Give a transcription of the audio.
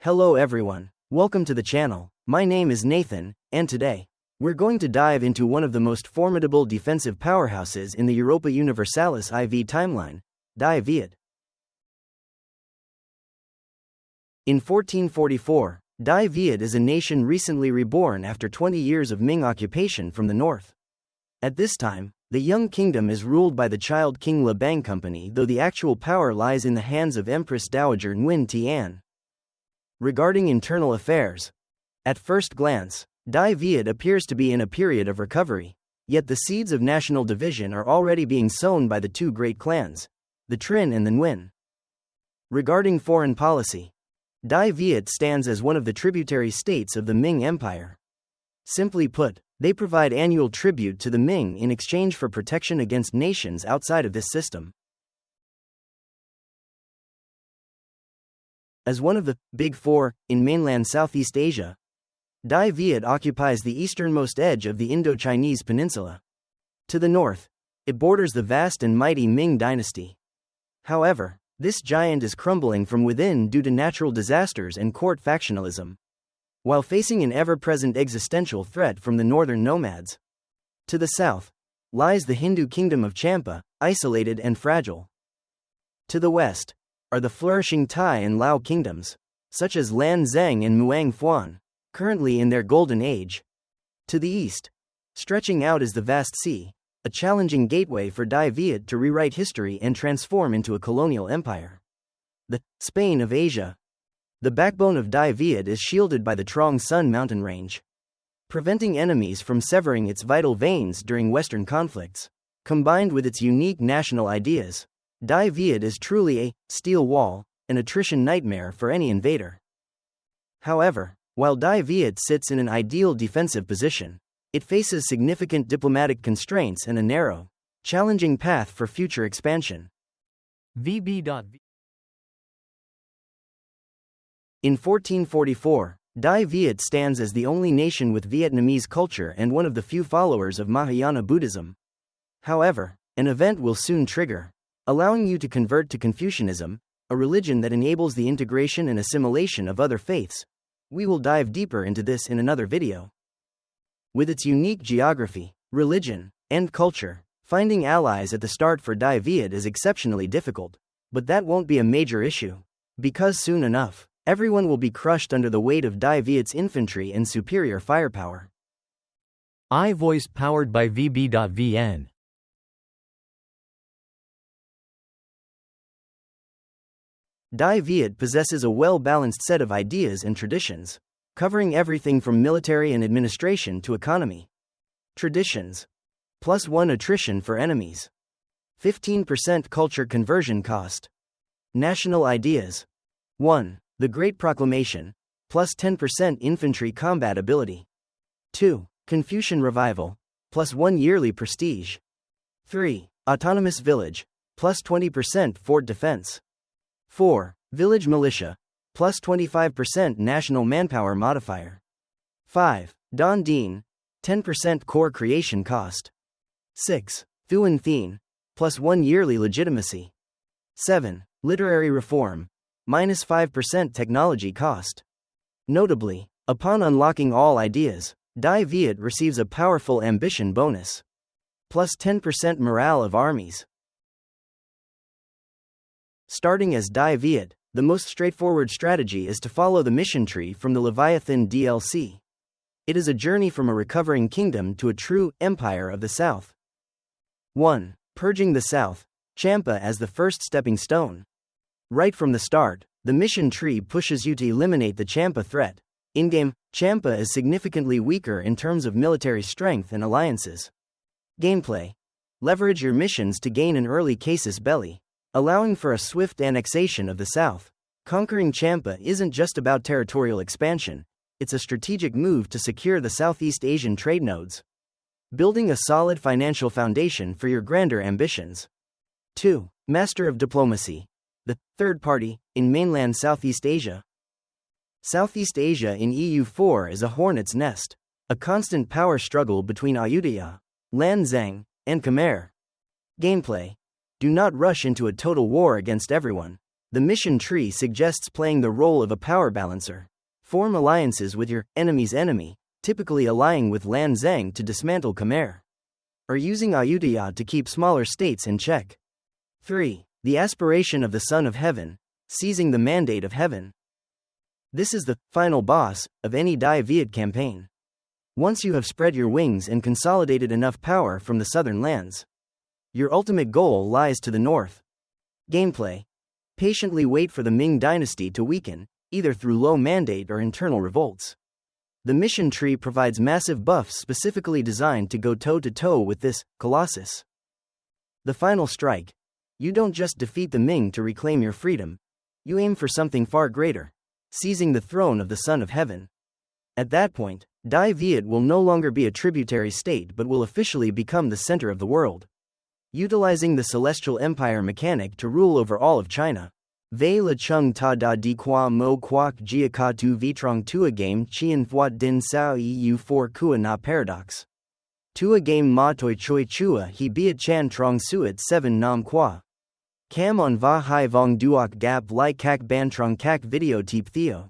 Hello everyone, welcome to the channel. My name is Nathan, and today, we're going to dive into one of the most formidable defensive powerhouses in the Europa Universalis IV timeline, Dai Viet. In 1444, Dai Viet is a nation recently reborn after 20 years of Ming occupation from the north. At this time, the young kingdom is ruled by the child King Le Bang Company, though the actual power lies in the hands of Empress Dowager Nguyen Tian. Regarding internal affairs, at first glance, Dai Viet appears to be in a period of recovery, yet the seeds of national division are already being sown by the two great clans, the Trin and the Nguyen. Regarding foreign policy, Dai Viet stands as one of the tributary states of the Ming Empire. Simply put, they provide annual tribute to the Ming in exchange for protection against nations outside of this system. As one of the Big Four in mainland Southeast Asia, Dai Viet occupies the easternmost edge of the Indo-Chinese peninsula. To the north, it borders the vast and mighty Ming dynasty. However, this giant is crumbling from within due to natural disasters and court factionalism, while facing an ever-present existential threat from the northern nomads. To the south lies the Hindu kingdom of Champa, isolated and fragile. To the west are the flourishing Tai and Lao kingdoms, such as Lan Zheng and Muang Fuan, currently in their golden age. To the east, stretching out is the vast sea, a challenging gateway for Dai Viet to rewrite history and transform into a colonial empire. The Spain of Asia. The backbone of Dai Viet is shielded by the Trong Son mountain range, preventing enemies from severing its vital veins during Western conflicts. Combined with its unique national ideas, Dai Viet is truly a steel wall, an attrition nightmare for any invader. However, while Dai Viet sits in an ideal defensive position, it faces significant diplomatic constraints and a narrow, challenging path for future expansion. VB. In 1444, Dai Viet stands as the only nation with Vietnamese culture and one of the few followers of Mahayana Buddhism. However, an event will soon trigger, allowing you to convert to Confucianism, a religion that enables the integration and assimilation of other faiths. We will dive deeper into this in another video. With its unique geography, religion, and culture, finding allies at the start for Dai Viet is exceptionally difficult. But that won't be a major issue, because soon enough, everyone will be crushed under the weight of Dai Viet's infantry and superior firepower. iVoice powered by VB.vn. Dai Viet possesses a well-balanced set of ideas and traditions, covering everything from military and administration to economy. Traditions. +1 attrition for enemies. 15% culture conversion cost. National ideas. 1. The Great Proclamation, +10% infantry combat ability. 2. Confucian revival, +1 yearly prestige. 3. Autonomous village, +20% fort defense. 4. Village militia, +25% national manpower modifier. 5. Don Dien, 10% core creation cost. 6. Thuan Thien, +1 yearly legitimacy. 7. Literary reform, -5% technology cost. Notably, upon unlocking all ideas, Dai Viet receives a powerful ambition bonus, +10% morale of armies. Starting as Dai Viet, the most straightforward strategy is to follow the mission tree from the Leviathan DLC. It is a journey from a recovering kingdom to a true empire of the south. 1. Purging the south, Champa as the first stepping stone. Right from the start, the mission tree pushes you to eliminate the Champa threat. In-game, Champa is significantly weaker in terms of military strength and alliances. Gameplay. Leverage your missions to gain an early casus belli, allowing for a swift annexation of the south. Conquering Champa isn't just about territorial expansion, it's a strategic move to secure the Southeast Asian trade nodes, building a solid financial foundation for your grander ambitions. 2. Master of diplomacy. The third party in mainland Southeast Asia. Southeast Asia in EU4 is a hornet's nest, a constant power struggle between Ayutthaya, Lan Zheng, and Khmer. Gameplay. Do not rush into a total war against everyone. The mission tree suggests playing the role of a power balancer. Form alliances with your enemy's enemy, typically allying with Lan Zhang to dismantle Khmer, or using Ayutthaya to keep smaller states in check. 3. The aspiration of the Son of Heaven, seizing the mandate of heaven. This is the final boss of any Dai Viet campaign. Once you have spread your wings and consolidated enough power from the southern lands, your ultimate goal lies to the north. Gameplay. Patiently wait for the Ming dynasty to weaken, either through low mandate or internal revolts. The mission tree provides massive buffs specifically designed to go toe-to-toe with this colossus. The final strike. You don't just defeat the Ming to reclaim your freedom, you aim for something far greater, seizing the throne of the Son of Heaven. At that point, Dai Viet will no longer be a tributary state but will officially become the center of the world, utilizing the Celestial Empire mechanic to rule over all of China. Vei la chung ta da di qua mo quoc jia ka tu vitrong tua game chien thuat din sao EU4 kua na paradox. Tua game ma toi choi chua he biat chan trong suet 7 nam qua. Cam on va hai vong duok gap lai kak ban trong kak video teep theo.